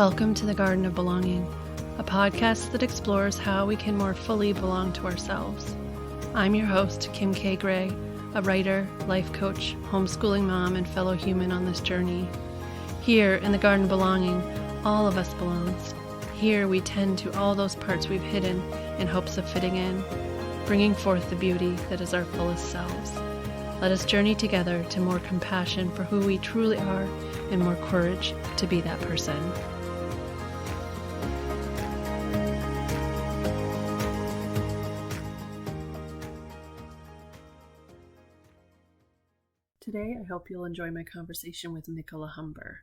Welcome to the Garden of Belonging, a podcast that explores how we can more fully belong to ourselves. I'm your host, Kim K. Gray, a writer, life coach, homeschooling mom, and fellow human on this journey. Here in the Garden of Belonging, all of us belongs. Here we tend to all those parts we've hidden in hopes of fitting in, bringing forth the beauty that is our fullest selves. Let us journey together to more compassion for who we truly are and more courage to be that person. Today, I hope you'll enjoy my conversation with Nicola Humber.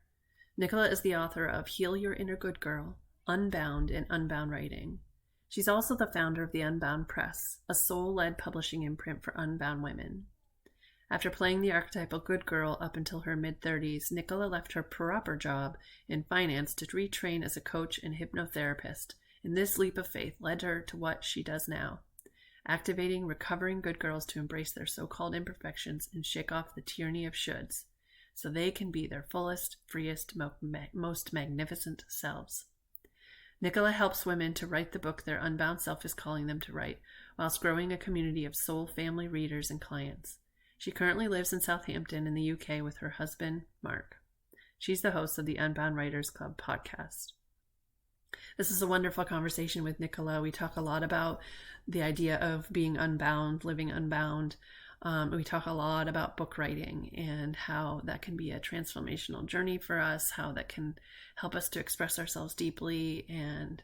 Nicola is the author of Heal Your Inner Good Girl, Unbound and Unbound Writing. She's also the founder of the Unbound Press, a soul-led publishing imprint for unbound women. After playing the archetypal good girl up until her mid-30s, Nicola left her proper job in finance to retrain as a coach and hypnotherapist, and this leap of faith led her to what she does now, activating recovering good girls to embrace their so-called imperfections and shake off the tyranny of shoulds, so they can be their fullest, freest, most magnificent selves. Nicola helps women to write the book their Unbound Self is calling them to write, whilst growing a community of soul family readers and clients. She currently lives in Southampton in the UK with her husband, Mark. She's the host of the Unbound Writers Club podcast. This is a wonderful conversation with Nicola. We talk a lot about the idea of being unbound, living unbound. We talk a lot about book writing and how that can be a transformational journey for us, how that can help us to express ourselves deeply and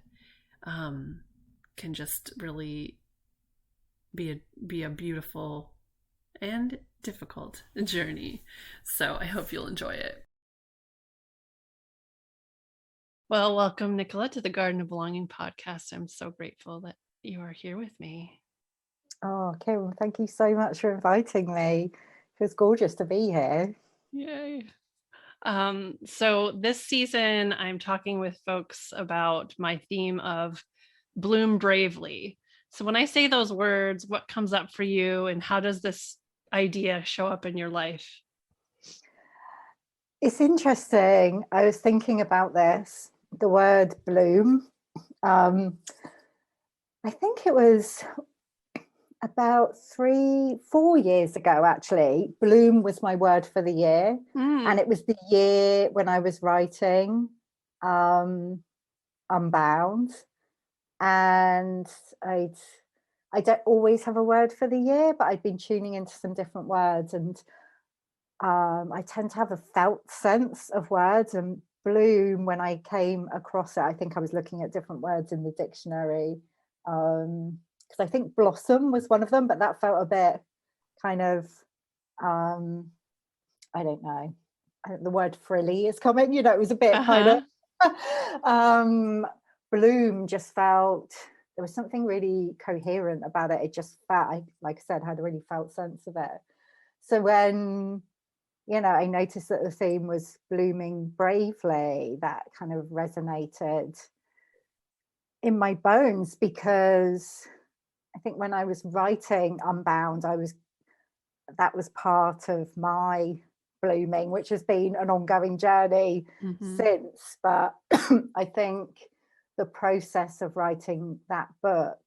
can just really be a beautiful and difficult journey. So I hope you'll enjoy it. Well, welcome, Nicola, to the Garden of Belonging podcast. I'm so grateful that you are here with me. Oh, Kim, thank you so much for inviting me. It feels gorgeous to be here. Yay. So this season, I'm talking with folks about my theme of bloom bravely. So when I say those words, what comes up for you and how does this idea show up in your life? It's interesting. I was thinking about this, the word bloom. I think it was about 3-4 years ago, actually. Bloom was my word for the year. And it was the year when I was writing Unbound. And I don't always have a word for the year, but I'd been tuning into some different words, and I tend to have a felt sense of words, and bloom, when I came across it, I think I was looking at different words in the dictionary, because I think blossom was one of them, but that felt a bit kind of, I don't know, the word frilly is coming, it was a bit kind of, bloom just felt, there was something really coherent about it. It just felt, like I said, had a really felt sense of it. So when, I noticed that the theme was blooming bravely, that kind of resonated in my bones, because I think when I was writing Unbound, that was part of my blooming, which has been an ongoing journey since. But I think the process of writing that book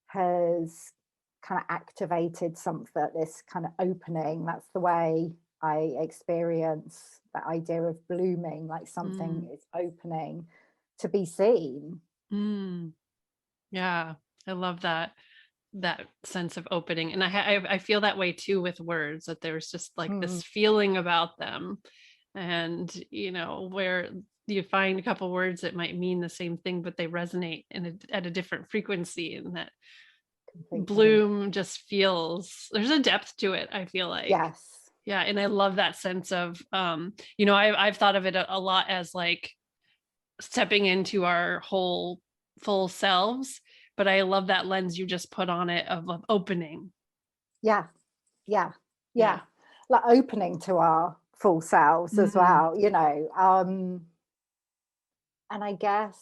has kind of activated something, this kind of opening. That's the way I experience that idea of blooming, like something is opening to be seen. Yeah, I love that sense of opening. And I feel that way too with words, that there's just like this feeling about them. And, where you find a couple words that might mean the same thing, but they resonate at a different frequency, and that bloom just feels, there's a depth to it, I feel like. Yes. Yeah. And I love that sense of, I've thought of it a lot as like stepping into our whole full selves, but I love that lens you just put on it of opening. Yeah. Like opening to our full selves as well, and I guess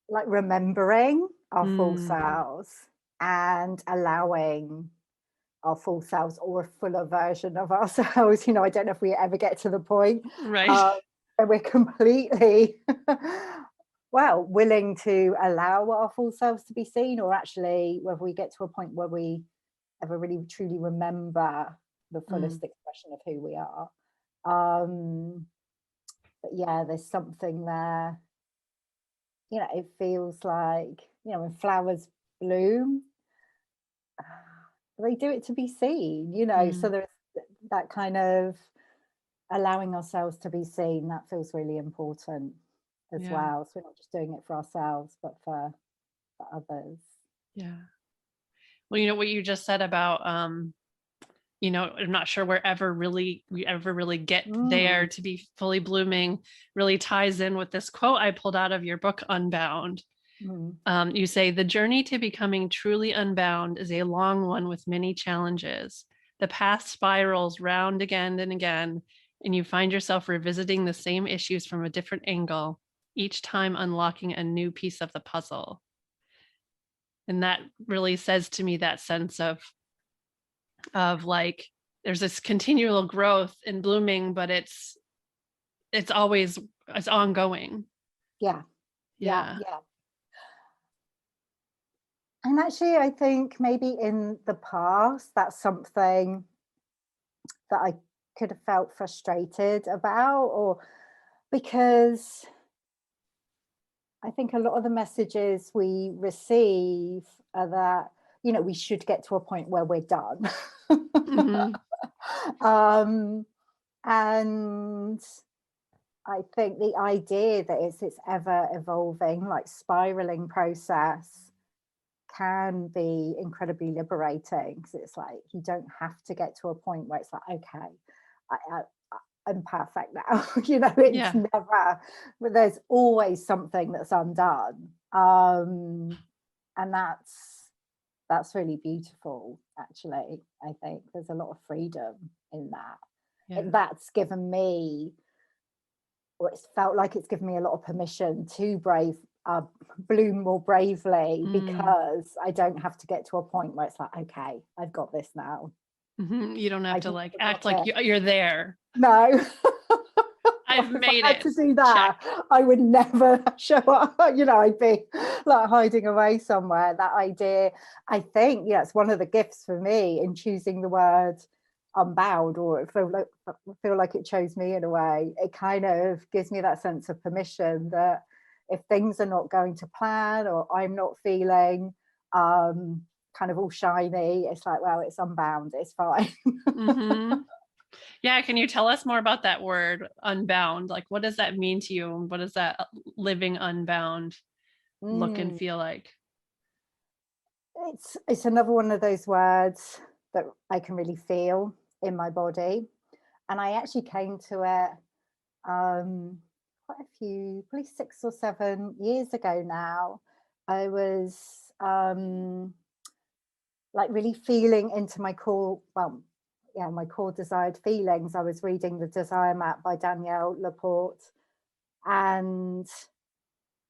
like remembering our full selves and allowing our full selves, or a fuller version of ourselves. I don't know if we ever get to the point, right? where we're completely well, willing to allow our full selves to be seen, or actually whether we get to a point where we ever really truly remember the Mm, fullest expression of who we are. Um, but yeah, there's something there. It feels like, when flowers bloom, they do it to be seen, so mm, there's that kind of allowing ourselves to be seen, that feels really important as yeah, well. So we're not just doing it for ourselves, but for others. yeah. Well, you know what you just said about, I'm not sure we ever really get there Mm, to be fully blooming, really ties in with this quote I pulled out of your book, Unbound. mm, You say, the journey to becoming truly unbound is a long one with many challenges. The path spirals round again and again, and you find yourself revisiting the same issues from a different angle, each time unlocking a new piece of the puzzle. And that really says to me that sense of like there's this continual growth and blooming, but it's always it's ongoing. yeah, yeah, Yeah. yeah. And actually, I think maybe in the past, that's something that I could have felt frustrated about, or because I think a lot of the messages we receive are that, we should get to a point where we're done. Hmm. um, and I think the idea that it's this ever evolving, like spiraling process can be incredibly liberating, because it's like you don't have to get to a point where it's like, okay, I'm perfect now. It's Yeah. never, but there's always something that's undone. And that's really beautiful, actually. I think there's a lot of freedom in that. Yeah. That's given me, or it's felt like it's given me a lot of permission to bloom more bravely, Mm. because I don't have to get to a point where it's like, okay, I've got this now. Hmm. You don't have I to just like got act like it. you're there. No. I've If I made had it. to do Check. that, I would never show up. I'd be like hiding away somewhere. That idea, I think, it's one of the gifts for me in choosing the word unbound, or feel like it chose me in a way. It kind of gives me that sense of permission that if things are not going to plan, or I'm not feeling kind of all shiny, it's like, well, it's unbound, it's fine. Hmm. Yeah. Can you tell us more about that word unbound? Like, what does that mean to you? And what does that living unbound look and Mm. feel like? It's another one of those words that I can really feel in my body, and I actually came to it quite a few, probably 6 or 7 years ago now. I was like really feeling into my core, well, yeah, my core desired feelings. I was reading The Desire Map by Danielle Laporte, and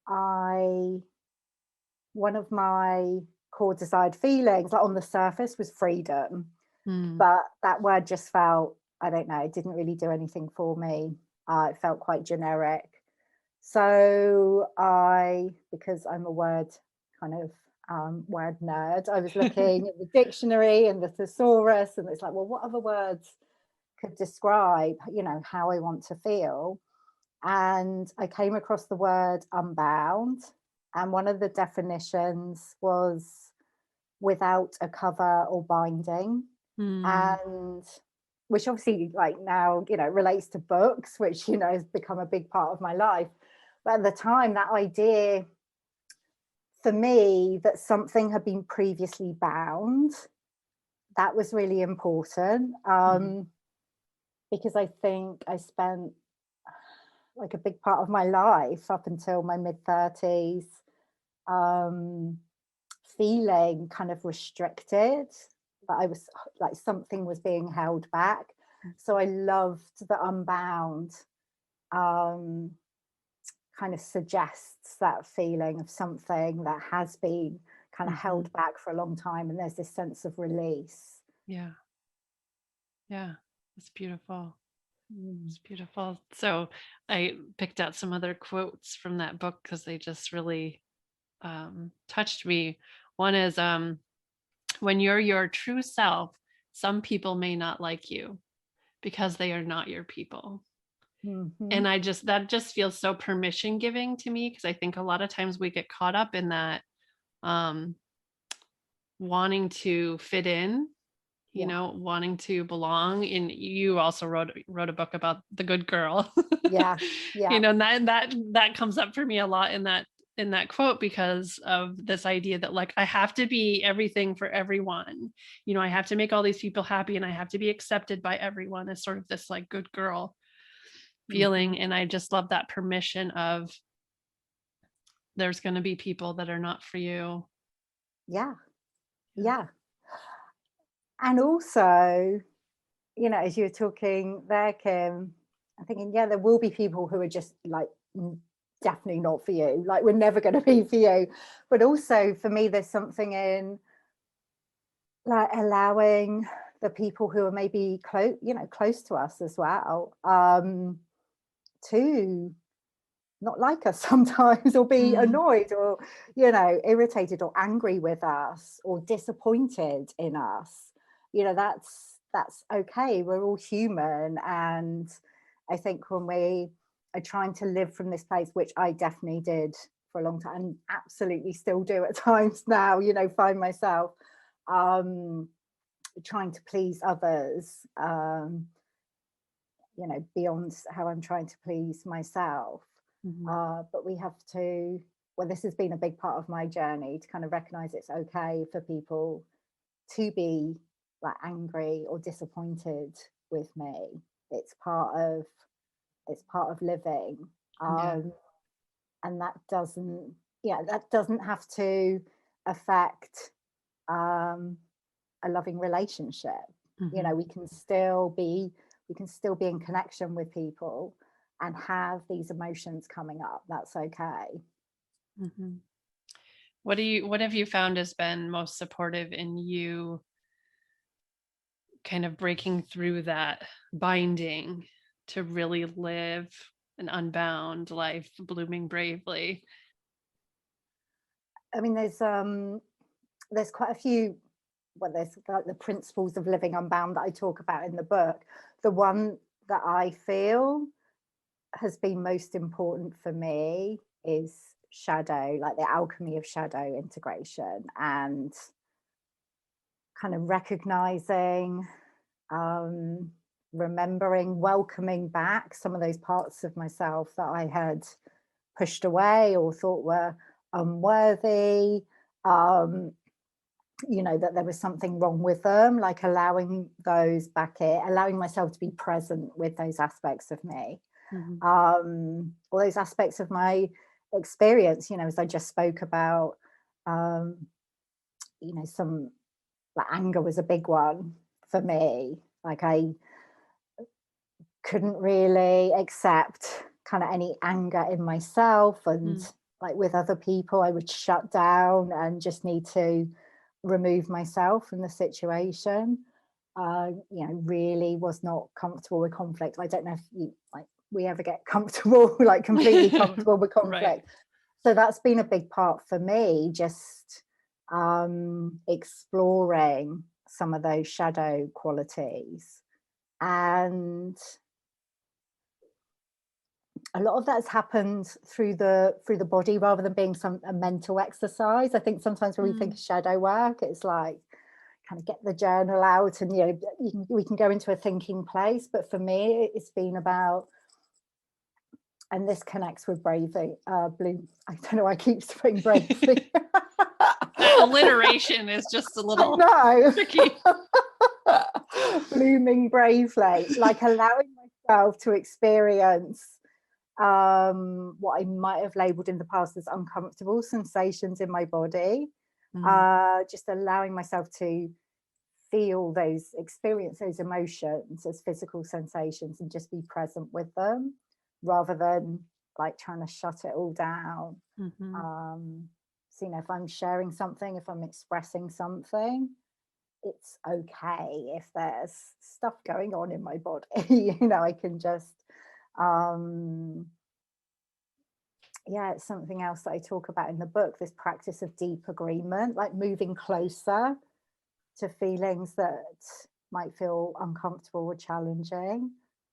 I one of my core desired feelings, like on the surface, was freedom. Mm. But that word just felt, I don't know, it didn't really do anything for me. It felt quite generic. So because I'm a kind of word nerd, I was looking at the dictionary and the thesaurus, and it's like, well, what other words could describe, how I want to feel? And I came across the word unbound, and one of the definitions was without a cover or binding, Mm. and which obviously, like, now, relates to books, which has become a big part of my life. But at the time, that idea for me that something had been previously bound, that was really important, Mm. because I think I spent like a big part of my life up until my mid-30s um, feeling kind of restricted, that I was like something was being held back. So I loved the Unbound um, kind of suggests that feeling of something that has been kind of Hmm. held back for a long time, and there's this sense of release. Yeah. Yeah. It's beautiful. Mm. It's beautiful. So I picked out some other quotes from that book because they just really touched me. One is when you're your true self, some people may not like you because they are not your people. Mhm. And I just that just feels so permission giving to me because I think a lot of times we get caught up in that um wanting to fit in, Yeah, wanting to belong. And you also wrote a book about the good girl. yeah, yeah. And that comes up for me a lot in that quote because of this idea that like I have to be everything for everyone. I have to make all these people happy and I have to be accepted by everyone as sort of this like good girl Mhm. feeling. And I just love that permission of there's going to be people that are not for you. Yeah, Yeah. yeah. And also, as you were talking there, Kim, I'm thinking, yeah, there will be people who are just like definitely not for you. Like we're never going to be for you. But also for me, there's something in like allowing the people who are maybe close to us as well, to not like us sometimes, or be Mm, annoyed, or irritated or angry with us, or disappointed in us. That's okay. We're all human. And I think when we are trying to live from this place, which I definitely did for a long time and absolutely still do at times now, find myself um trying to please others, beyond how I'm trying to please myself. mhm. But we have to, well, this has been a big part of my journey to kind of recognize it's okay for people to be like angry or disappointed with me. It's part of living. Yeah. Um, and that doesn't have to affect um, a loving relationship. Mhm. We can still be in connection with people and have these emotions coming up. That's okay. Mhm. What have you found has been most supportive in you kind of breaking through that binding to really live an unbound life, blooming bravely? I mean, there's quite a few. Well, there's like the principles of living unbound that I talk about in the book. The one that I feel has been most important for me is shadow, like the alchemy of shadow integration, and kind of recognizing, um, remembering, welcoming back some of those parts of myself that I had pushed away or thought were unworthy, um, that there was something wrong with them, like allowing those back in, allowing myself to be present with those aspects of me, Mhm. all those aspects of my experience, as I just spoke about, um, some like anger was a big one for me. Like I couldn't really accept kind of any anger in myself, and Mm. like with other people I would shut down and just need to remove myself from the situation. Really was not comfortable with conflict. I don't know if we ever get comfortable, like completely comfortable with Right. conflict. So that's been a big part for me, just exploring some of those shadow qualities. And a lot of that's happened through the body rather than being a mental exercise. I think sometimes when we think Mm. of shadow work, it's like kind of get the journal out, and we can go into a thinking place. But for me, it's been about, and this connects with braving, blue. I don't know. I keep saying bravely. That alliteration is just a I little know. tricky. Blooming bravely, like allowing myself to experience what I might have labeled in the past as uncomfortable sensations in my body. Mm. Just allowing myself to experience those emotions as physical sensations, and just be present with them rather than like trying to shut it all down. Mhm. Um, so, if I'm sharing something, if I'm expressing something, it's okay if there's stuff going on in my body. You know, I can just, um, yeah, it's something else that I talk about in the book, this practice of deep agreement, like moving closer to feelings that might feel uncomfortable or challenging,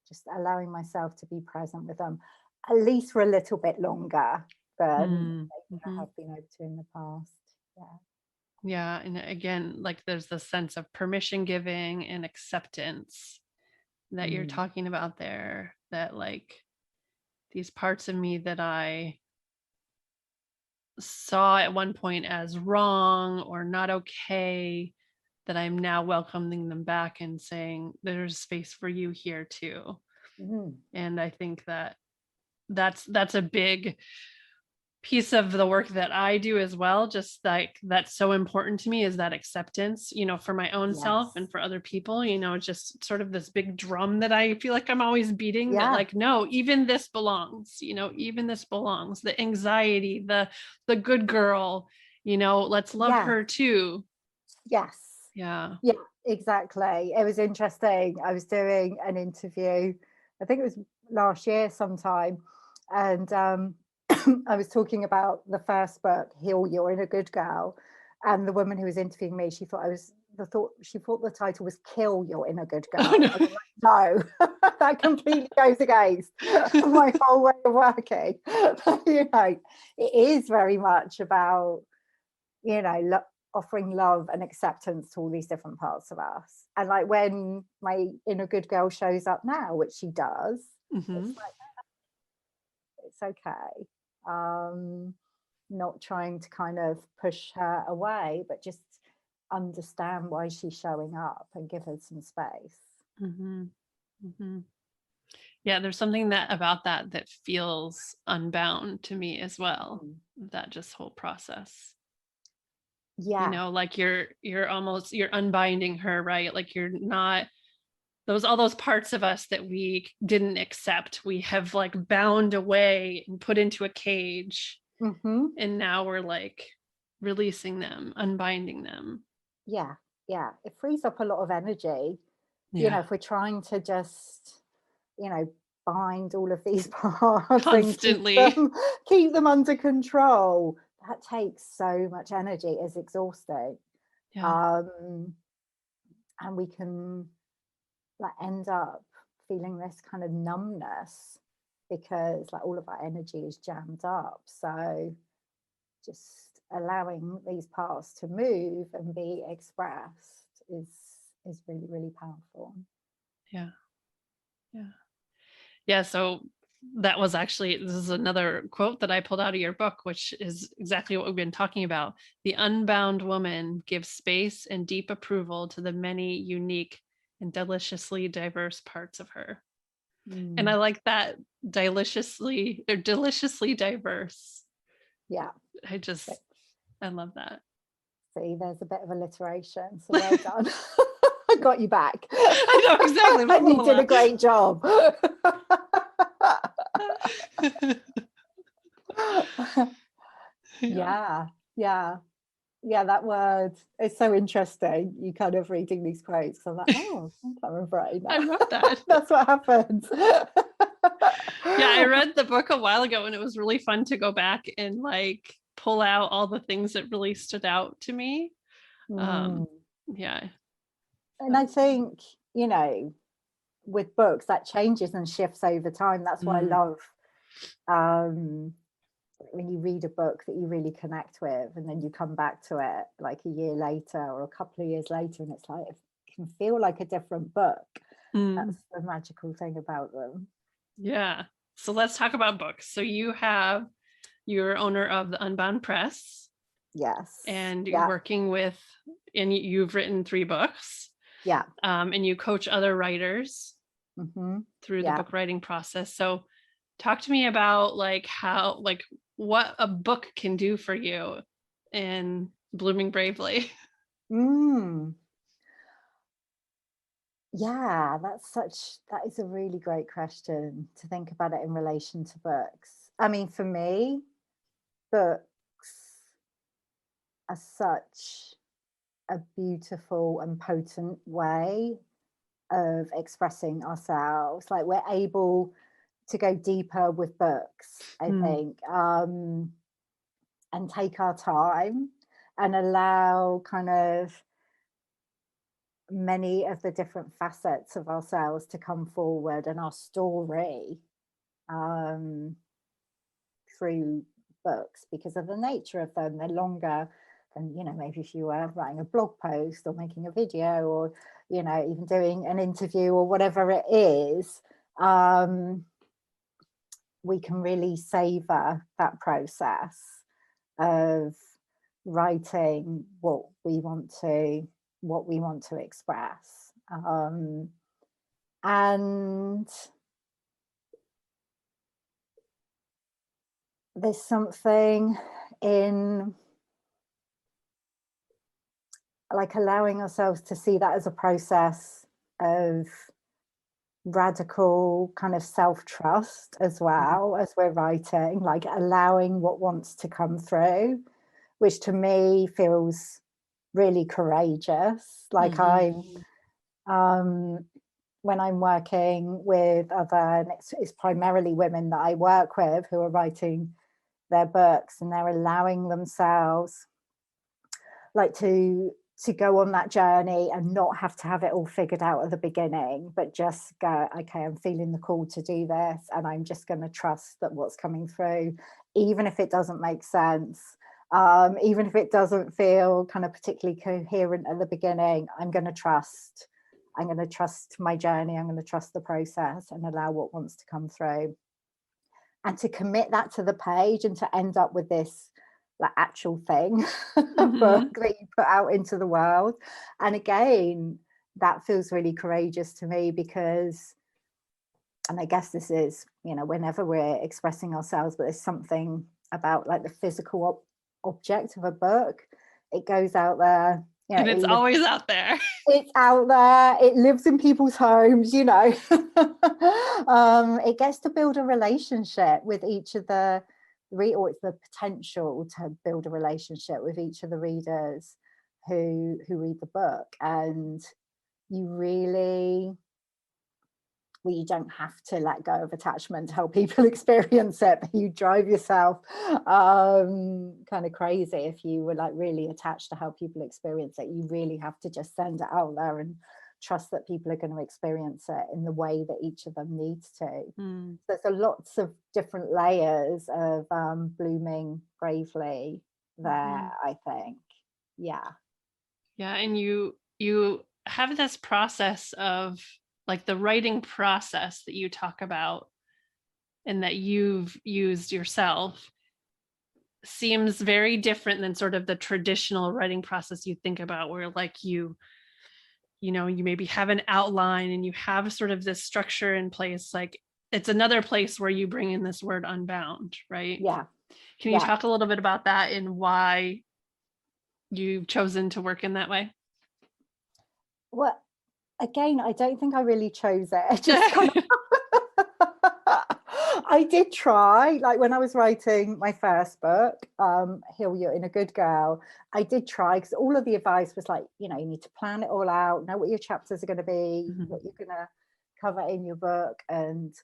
just allowing myself to be present with them, at least for a little bit longer than I Mm-hmm. have been able to in the past. Yeah. Yeah. And again, like there's the sense of permission giving and acceptance that you're Mm. talking about there, that like these parts of me that I saw at one point as wrong or not okay, that I'm now welcoming them back and saying there's space for you here too. Mm. And I think that that's a big piece of the work that I do as well. Just like that's so important to me, is that acceptance, for my own self Yes. and for other people, just sort of this big drum that I feel like I'm always beating, that Yeah. like, no, even this belongs, even this belongs, the anxiety, the good girl, let's love Yeah. her too. Yes. Yeah. Yeah, exactly. It was interesting. I was doing an interview, I think it was last year sometime, and I was talking about the first book, Heal Your Inner Good Girl, and the woman who was interviewing me, she thought the title was Kill Your Inner Good Girl. Oh, no. I was like, no, that completely goes against my whole way of working. It is very much about, offering love and acceptance to all these different parts of us. And like when my inner good girl shows up now, which she does, Mm-hmm. it's like, it's okay. Not trying to kind of push her away, but just understand why she's showing up and give her some space. Mm-hmm. Mm-hmm. Yeah, there's something about that feels unbound to me as well. Mm. That just whole process. Yeah. Like you're unbinding her, right? Like you're not all those parts of us that we didn't accept. We have like bound away and put into a cage. Mm-hmm. And now we're like releasing them, unbinding them. Yeah. Yeah. It frees up a lot of energy. Yeah. If we're trying to just, bind all of these parts and Constantly. keep them under control, that takes so much energy. It's exhausting. Yeah. And we can like end up feeling this kind of numbness because like all of our energy is jammed up. So just allowing these parts to move and be expressed is really, really powerful. Yeah. Yeah. Yeah. So this is another quote that I pulled out of your book, which is exactly what we've been talking about. The unbound woman gives space and deep approval to the many unique and deliciously diverse parts of her. And I like that, deliciously diverse. Yeah. I love that. See, there's a bit of alliteration. So well done. I got you back. I know exactly. And you did a great job. Yeah. Yeah. Yeah, that word is so interesting. You kind of reading these quotes. I'm like, oh, I can't remember it now. I wrote that. That's what happens. Yeah, I read the book a while ago and it was really fun to go back and like pull out all the things that really stood out to me. Yeah. And I think, with books that changes and shifts over time. That's why I love when you read a book that you really connect with and then you come back to it like a year later or a couple of years later and it's like it can feel like a different book. That's the magical thing about them. Yeah. So let's talk about books. So you're owner of the Unbound Press. Yes. And you're working with, and you've written 3 books. Yeah. And you coach other writers through the book writing process. So talk to me about like how, like what a book can do for you in Blooming Bravely. Yeah, that is a really great question to think about it in relation to books. I mean, for me, books are such a beautiful and potent way of expressing ourselves. Like, we're able to go deeper with books, I think, and take our time and allow kind of many of the different facets of ourselves to come forward, and our story, through books, because of the nature of them. They're longer than, maybe if you were writing a blog post or making a video, or, even doing an interview or whatever it is. We can really savor that process of writing what we want to express. And there's something in, like, allowing ourselves to see that as a process of radical kind of self-trust as well, as we're writing, like allowing what wants to come through, which to me feels really courageous. Like, when I'm working with other, and it's primarily women that I work with who are writing their books, and they're allowing themselves, like, to go on that journey and not have to have it all figured out at the beginning, but just go, okay, I'm feeling the call to do this, and I'm just going to trust that what's coming through, even if it doesn't make sense, even if it doesn't feel kind of particularly coherent at the beginning, I'm going to trust my journey, I'm going to trust the process, and allow what wants to come through, and to commit that to the page, and to end up with this, like, actual thing, book that you put out into the world. And again, that feels really courageous to me, because, and I guess this is, whenever we're expressing ourselves, but there's something about, like, the physical object of a book. It goes out there, and it's always out there. It's out there, it lives in people's homes, it gets to build a relationship with each of the or it's the potential to build a relationship with each of the readers who read the book. And you don't have to let go of attachment to help people experience it, but you drive yourself kind of crazy if you were, like, really attached to how people experience it. You really have to just send it out there and trust that people are going to experience it in the way that each of them needs to. So there's lots of different layers of blooming bravely there, I think. Yeah, and you have this process of, like, the writing process that you talk about and that you've used yourself seems very different than sort of the traditional writing process you think about, where, like, you maybe have an outline and you have sort of this structure in place. Like, it's another place where you bring in this word unbound, right? Yeah. Can you talk a little bit about that and why you've chosen to work in that way? Well, again, I don't think I really chose it. I just kind of I did try, like, when I was writing my first book, Heal Your Inner Good Girl, I did try, because all of the advice was like, you need to plan it all out, know what your chapters are going to be, what you're going to cover in your book, and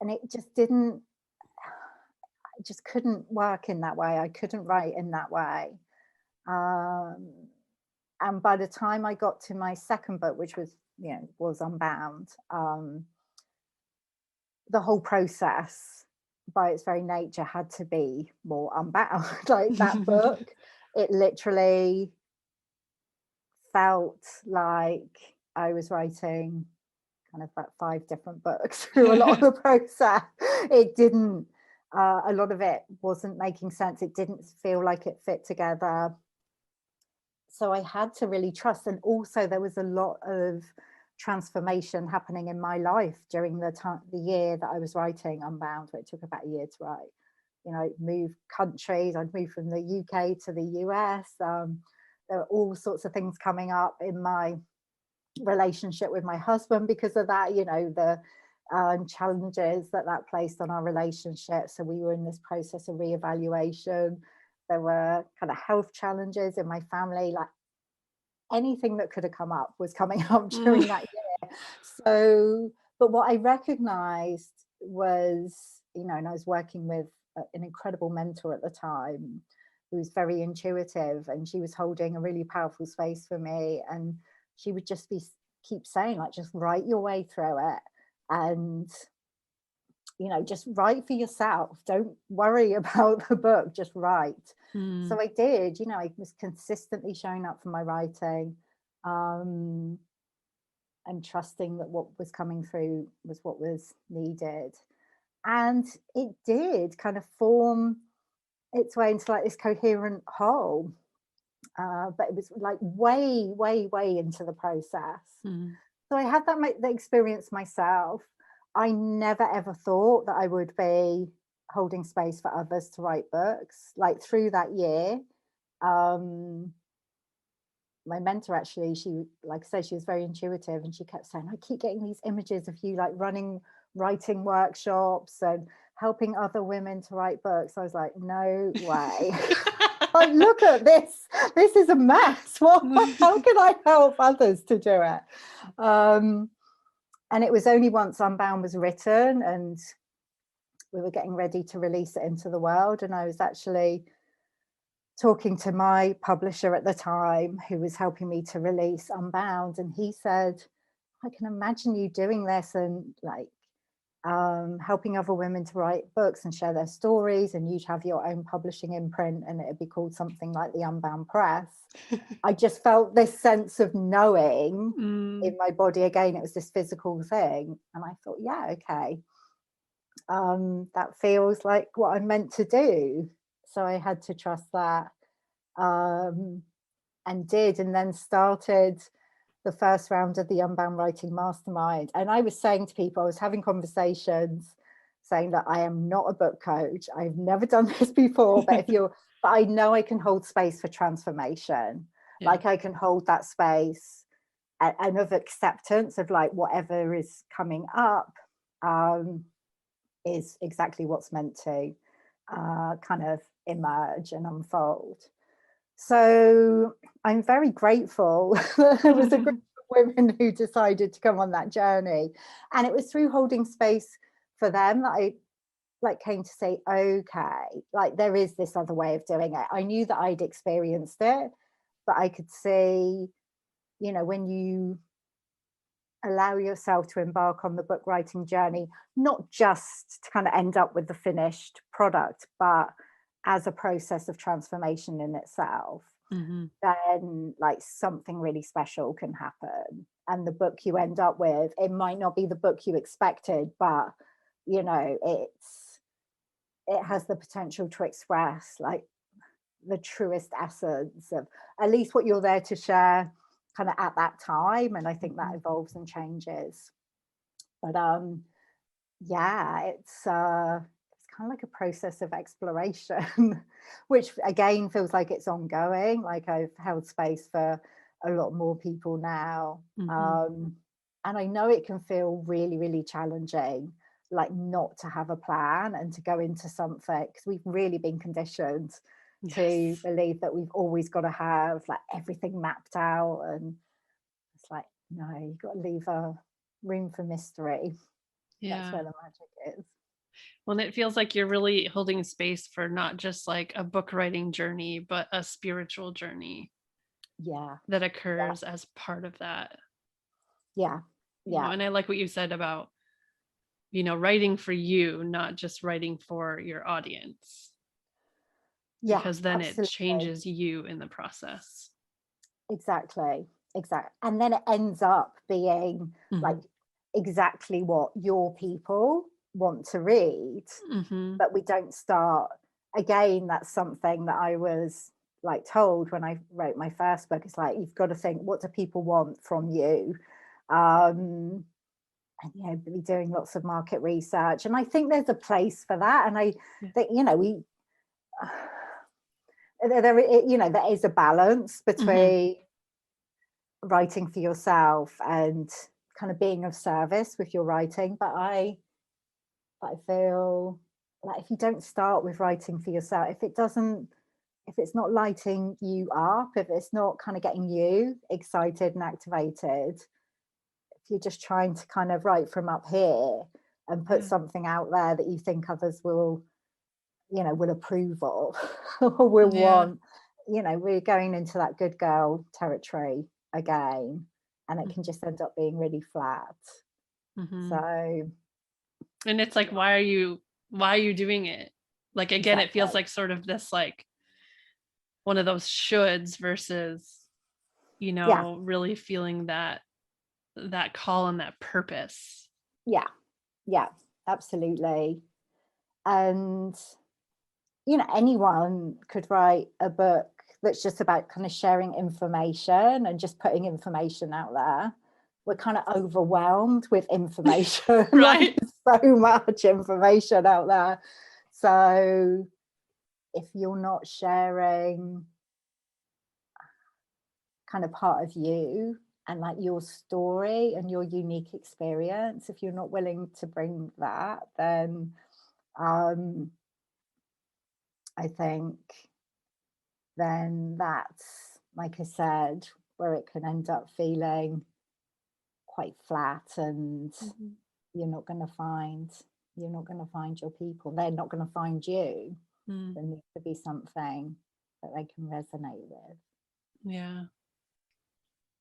it just didn't, I just couldn't work in that way. I couldn't write in that way. And by the time I got to my second book, which was Unbound, the whole process by its very nature had to be more unbound. Like, that book, it literally felt like I was writing kind of about 5 different books through a lot of the process. It didn't, a lot of it wasn't making sense. It didn't feel like it fit together. So I had to really trust. And also there was a lot of transformation happening in my life during the year that I was writing Unbound, where it took about a year to write. Moved countries. I'd moved from the UK to the US. There were all sorts of things coming up in my relationship with my husband because of that, the challenges that placed on our relationship. So we were in this process of reevaluation. There were kind of health challenges in my family, like anything that could have come up was coming up Mm. during that year. So, but what I recognized was, and I was working with an incredible mentor at the time who was very intuitive, and she was holding a really powerful space for me. And she would just keep saying, like, just write your way through it. And just write for yourself. Don't worry about the book, just write. So Mm. I did, I was consistently showing up for my writing, um, and trusting that what was coming through was what was needed. And it did kind of form its way into like this coherent whole. But it was like way, way, way into the process. Mm. So I had the experience myself. I never ever thought that I would be holding space for others to write books. Like through that year, um, my mentor actually, she, like I said, she was very intuitive, and she kept saying, I keep getting these images of you like running writing workshops and helping other women to write books. I was like, no way. Like, look at this. This is a mess. How can I help others to do it? And it was only once Unbound was written and we were getting ready to release it into the world, and I was actually talking to my publisher at the time who was helping me to release Unbound, and he said, I can imagine you doing this and like helping other women to write books and share their stories, and you'd have your own publishing imprint and it'd be called something like the Unbound Press. I just felt this sense of knowing Mm. in my body. Again, it was this physical thing, and I thought, yeah, okay, that feels like what I'm meant to do. So I had to trust that, um, and did, and then started the first round of the Unbound Writing Mastermind. And I was saying to people, I was having conversations saying that I am not a book coach. I've never done this before, but but I know I can hold space for transformation. Yeah. Like I can hold that space and of acceptance of like whatever is coming up is exactly what's meant to kind of emerge and unfold. So I'm very grateful that there was a group of women who decided to come on that journey. And it was through holding space for them that I like came to say, okay, like there is this other way of doing it. I knew that I'd experienced it, but I could see, when you allow yourself to embark on the book writing journey, not just to kind of end up with the finished product, but as a process of transformation in itself, Mm-hmm. then like something really special can happen. And the book you end up with, it might not be the book you expected, but it has the potential to express like the truest essence of at least what you're there to share kind of at that time. And I think that Mm-hmm. evolves and changes. But yeah, it's kind of like a process of exploration, which again feels like it's ongoing. Like I've held space for a lot more people now. Mm-hmm. And I know it can feel really, really challenging, like not to have a plan and to go into something, because we've really been conditioned to Yes. believe that we've always got to have like everything mapped out. And it's like, no, you've got to leave a room for mystery. That's Yeah. where the magic is. Well, and it feels like you're really holding space for not just like a book writing journey, but a spiritual journey Yeah, that yeah, occurs as part of that. yeah, yeah, And I like what you said about, writing for you, not just writing for your audience, yeah, because then it absolutely. changes you in the process. Exactly, exactly. And then it ends up being like Mm-hmm. exactly what your people want to read, Mm-hmm. but we don't start again. That's something that I was like told when I wrote my first book. It's like you've got to think, what do people want from you? And be doing lots of market research. And I think there's a place for that. And I Yeah. think, we there is a balance Mm-hmm. between writing for yourself and kind of being of service with your writing. But I feel like if you don't start with writing for yourself, if it doesn't if it's not lighting you up, if it's not kind of getting you excited and activated, if you're just trying to kind of write from up here and put something out there that you think others will, will approve of or will want, we're going into that good girl territory again, and it can just end up being really flat. So, and it's like, why are you doing it? Like, again, it feels like sort of this, like, one of those shoulds versus, really feeling that call and that purpose. Yeah, absolutely. And anyone could write a book that's just about kind of sharing information and just putting information out there. We're kind of overwhelmed with information. Right. Like, so much information out there. So if you're not sharing kind of part of you and like your story and your unique experience, if you're not willing to bring that, then I think then that's, like I said, where it can end up feeling quite flat, and you're not going to find your people. They're not going to find you. There needs to be something that they can resonate with. Yeah.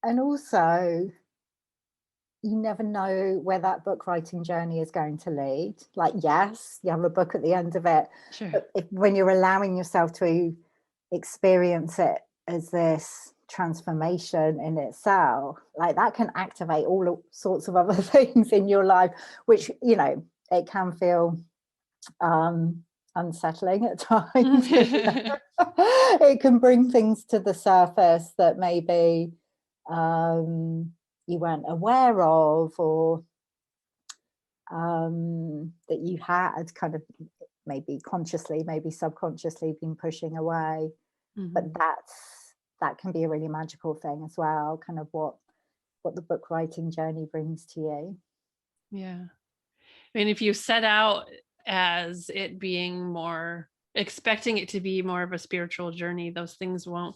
And also, you never know where that book writing journey is going to lead. Like, yes, you have a book at the end of it. Sure. But when you're allowing yourself to experience it as this transformation in itself, like, that can activate all sorts of other things in your life, which, it can feel unsettling at times. It can bring things to the surface that maybe you weren't aware of, or that you had kind of maybe consciously, maybe subconsciously been pushing away. But that can be a really magical thing as well, kind of what the book writing journey brings to you. Yeah. I mean, if you set out as it being more, expecting it to be more of a spiritual journey, those things won't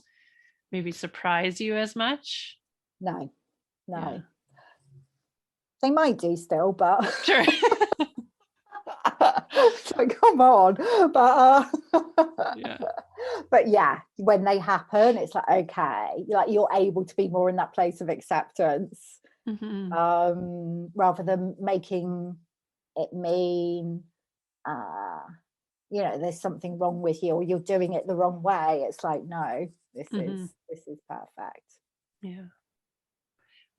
maybe surprise you as much. No. Yeah. They might do still, but sure. So come on. But yeah. But yeah, when they happen, it's like, okay, like, you're able to be more in that place of acceptance, rather than making it mean there's something wrong with you, or you're doing it the wrong way. It's like, no, this is perfect. Yeah.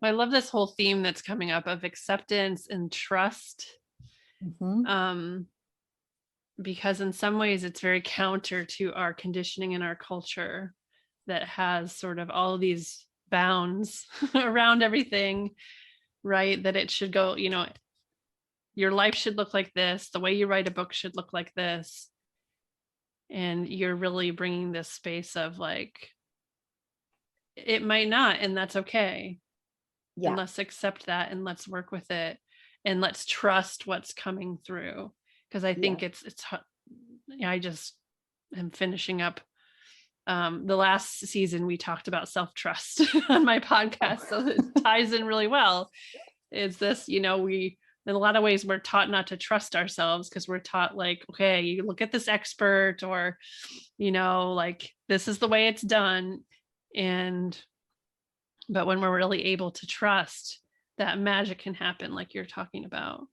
Well, I love this whole theme that's coming up of acceptance and trust. Because in some ways it's very counter to our conditioning in our culture that has sort of all of these bounds around everything, right? That it should go, your life should look like this, the way you write a book should look like this. And you're really bringing this space of like, it might not, and that's okay. Yeah. And let's accept that, and let's work with it, and let's trust what's coming through. Because I think it's I just am finishing up the last season. We talked about self-trust on my podcast, so it ties in really well. Is this, we, in a lot of ways, we're taught not to trust ourselves, because we're taught like, okay, you look at this expert, or like, this is the way it's done. But when we're really able to trust, that magic can happen, like you're talking about.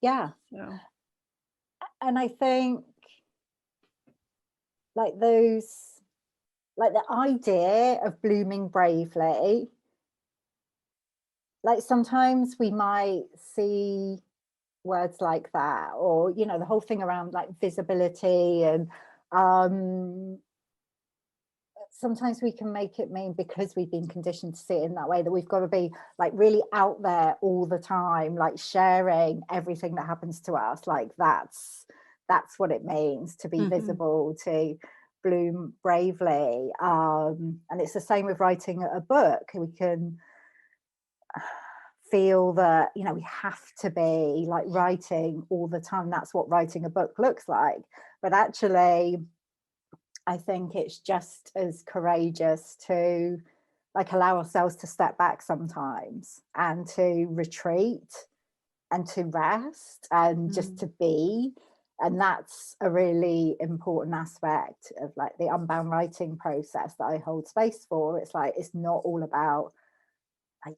Yeah. So. And I think like the idea of blooming bravely, like, sometimes we might see words like that, or the whole thing around like visibility, and sometimes we can make it mean, because we've been conditioned to see it in that way, that we've got to be like really out there all the time, like sharing everything that happens to us. Like, that's what it means to be visible, to bloom bravely. And it's the same with writing a book. We can feel that we have to be like writing all the time. That's what writing a book looks like. But actually, I think it's just as courageous to like allow ourselves to step back sometimes and to retreat and to rest and just to be. And that's a really important aspect of like the unbound writing process that I hold space for. It's like, it's not all about like,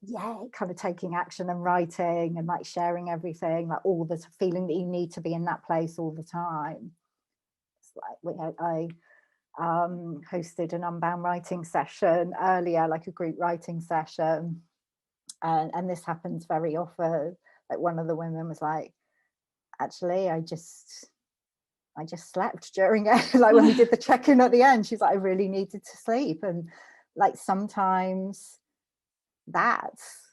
kind of taking action and writing and like sharing everything, like all the feeling that you need to be in that place all the time. It's like I hosted an unbound writing session earlier, like a group writing session. And this happens very often. Like one of the women was like, actually, I just slept during it. Like when we did the check-in at the end, she's like, I really needed to sleep. And like sometimes that's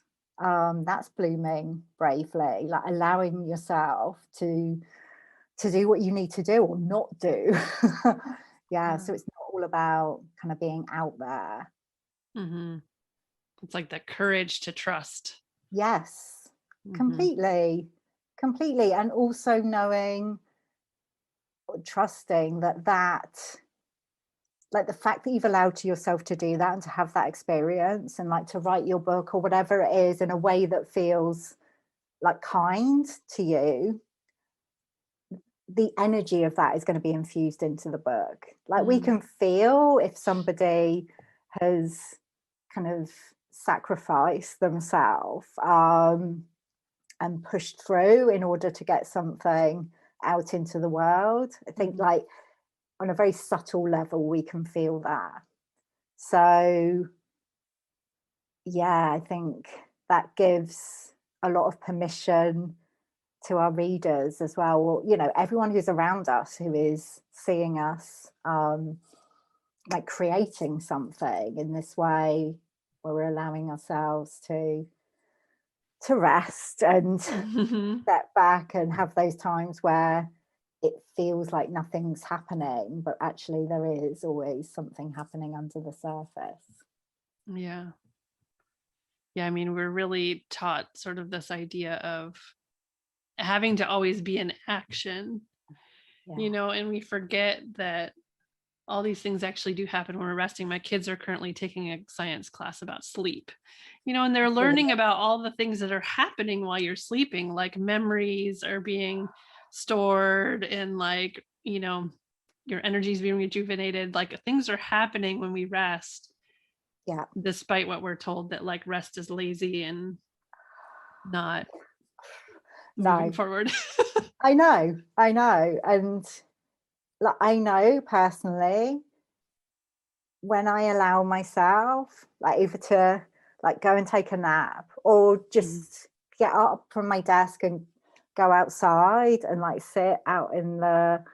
blooming bravely, like allowing yourself to do what you need to do or not do. So it's not all about kind of being out there. It's like the courage to trust. Yes, completely. And also knowing, trusting that like the fact that you've allowed to yourself to do that and to have that experience and like to write your book or whatever it is in a way that feels like kind to you, the energy of that is going to be infused into the book. Like we can feel if somebody has kind of sacrificed themselves and pushed through in order to get something out into the world. I think like on a very subtle level we can feel that. So I think that gives a lot of permission to our readers as well, or you know, everyone who's around us who is seeing us like creating something in this way where we're allowing ourselves to rest and step back and have those times where it feels like nothing's happening, but actually there is always something happening under the surface. I mean, we're really taught sort of this idea of having to always be in action, you know, and we forget that all these things actually do happen when we're resting. My kids are currently taking a science class about sleep, you know, and they're learning about all the things that are happening while you're sleeping, like memories are being stored and like, you know, your energy is being rejuvenated. Like things are happening when we rest. Despite what we're told that like rest is lazy and not moving forward. I know. And like, I know personally when I allow myself like either to like go and take a nap or just get up from my desk and go outside and like sit out in the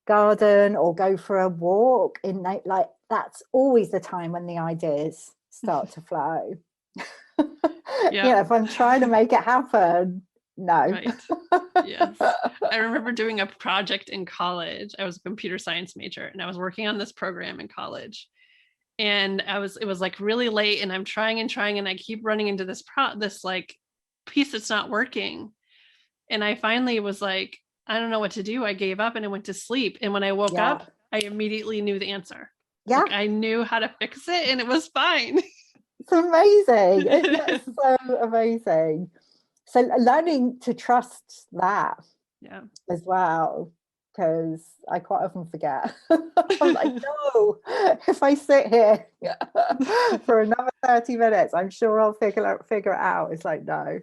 garden or go for a walk in like that's always the time when the ideas start to flow. If I'm trying to make it happen, Yes. I remember doing a project in college. I was a computer science major and I was working on this program in college. And it was like really late and I'm trying and I keep running into this like piece that's not working. And I finally was like, I don't know what to do. I gave up and I went to sleep. And when I woke up, I immediately knew the answer. Like I knew how to fix it and it was fine. It's amazing. It's so amazing. So learning to trust that as well, because I quite often forget. I'm like, no, if I sit here for another 30 minutes, I'm sure I'll figure it out. It's like, no.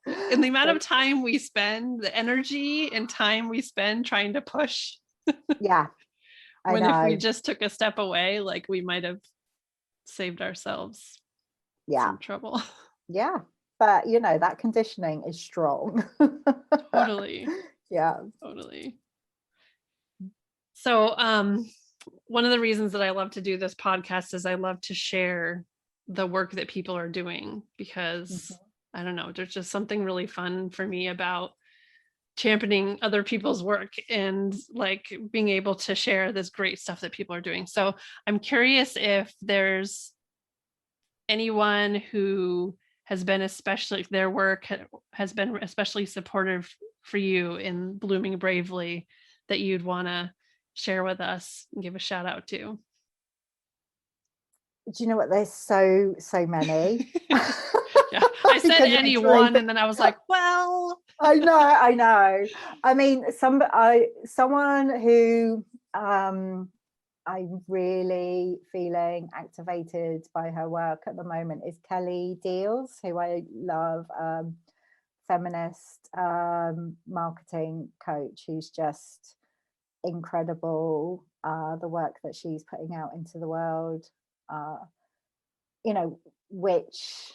And the amount of time we spend, the energy and time we spend trying to push. When if we just took a step away, like we might have saved ourselves some trouble. But you know, that conditioning is strong. Totally. So one of the reasons that I love to do this podcast is I love to share the work that people are doing because I don't know, there's just something really fun for me about championing other people's work and like being able to share this great stuff that people are doing. So I'm curious if there's anyone who has been their work has been especially supportive for you in blooming bravely that you'd want to share with us and give a shout out to? Do you know what? There's so many. Yeah, I said Could any literally one, and then I was like, well. I know. I mean, someone who I'm really feeling activated by her work at the moment is Kelly Deals, who I love, feminist marketing coach, who's just incredible. The work that she's putting out into the world, which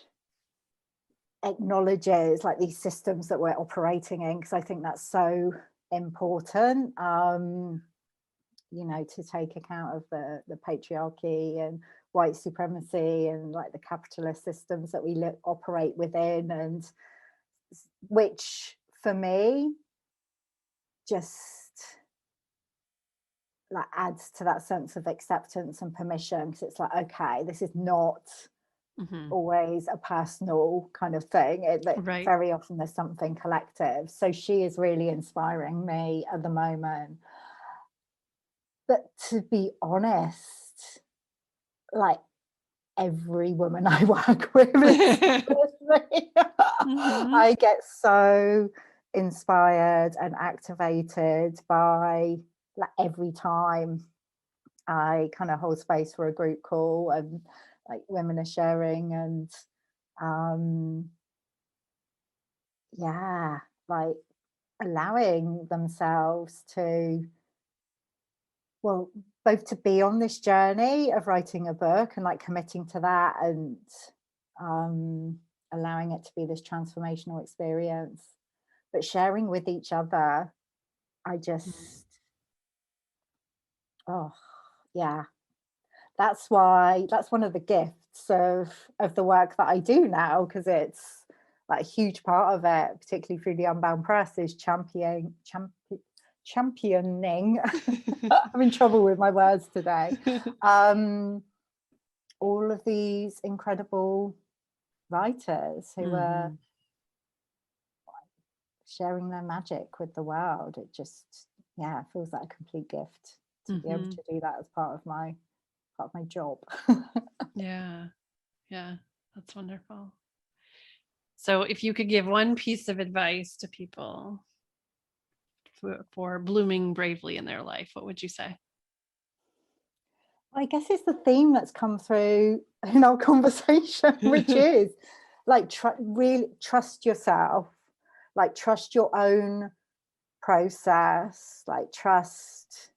acknowledges like these systems that we're operating in, because I think that's so important, to take account of the patriarchy and white supremacy and like the capitalist systems that we operate within, and which for me just like adds to that sense of acceptance and permission, because it's like, okay, this is not always a personal kind of thing. Right. Very often there's something collective. So she is really inspiring me at the moment. But to be honest, like every woman I work with, I get so inspired and activated by like every time I kind of hold space for a group call and like women are sharing, and like allowing themselves to, well, both to be on this journey of writing a book and like committing to that, and allowing it to be this transformational experience, but sharing with each other. I just that's one of the gifts of the work that I do now, because it's like a huge part of it, particularly through the Unbound Press, is championing. I'm in trouble with my words today. All of these incredible writers who are sharing their magic with the world. It just feels like a complete gift to be able to do that as part of my job. Yeah, that's wonderful. So if you could give one piece of advice to people for blooming bravely in their life, what would you say? I guess it's the theme that's come through in our conversation, which is like really trust yourself, like trust your own process, like trust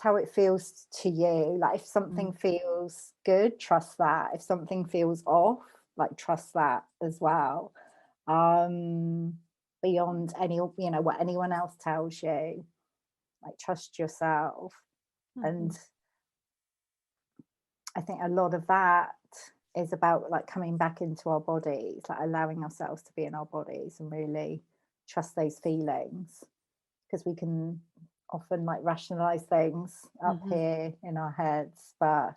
how it feels to you. Like if something feels good, trust that. If something feels off, like trust that as well. Beyond what anyone else tells you, like trust yourself. And I think a lot of that is about like coming back into our bodies, like allowing ourselves to be in our bodies and really trust those feelings, because we can often like rationalize things up here in our heads, but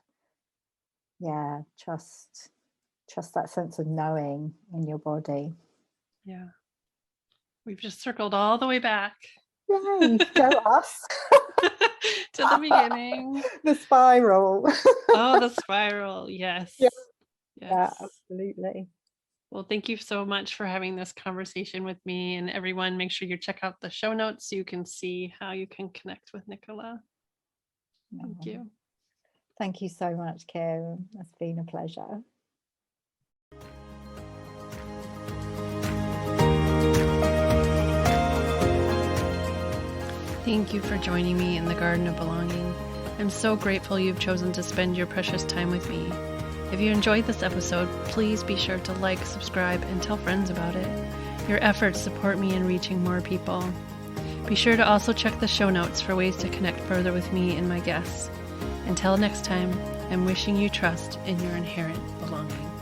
trust that sense of knowing in your body. We've just circled all the way back. Yay, go us. To the beginning. The spiral. Oh, the spiral. Yes. Yeah, absolutely. Well, thank you so much for having this conversation with me, and everyone, make sure you check out the show notes so you can see how you can connect with Nicola. Thank you. Thank you so much, Kim. It's been a pleasure. Thank you for joining me in the Garden of Belonging. I'm so grateful you've chosen to spend your precious time with me. If you enjoyed this episode, please be sure to like, subscribe, and tell friends about it. Your efforts support me in reaching more people. Be sure to also check the show notes for ways to connect further with me and my guests. Until next time, I'm wishing you trust in your inherent belonging.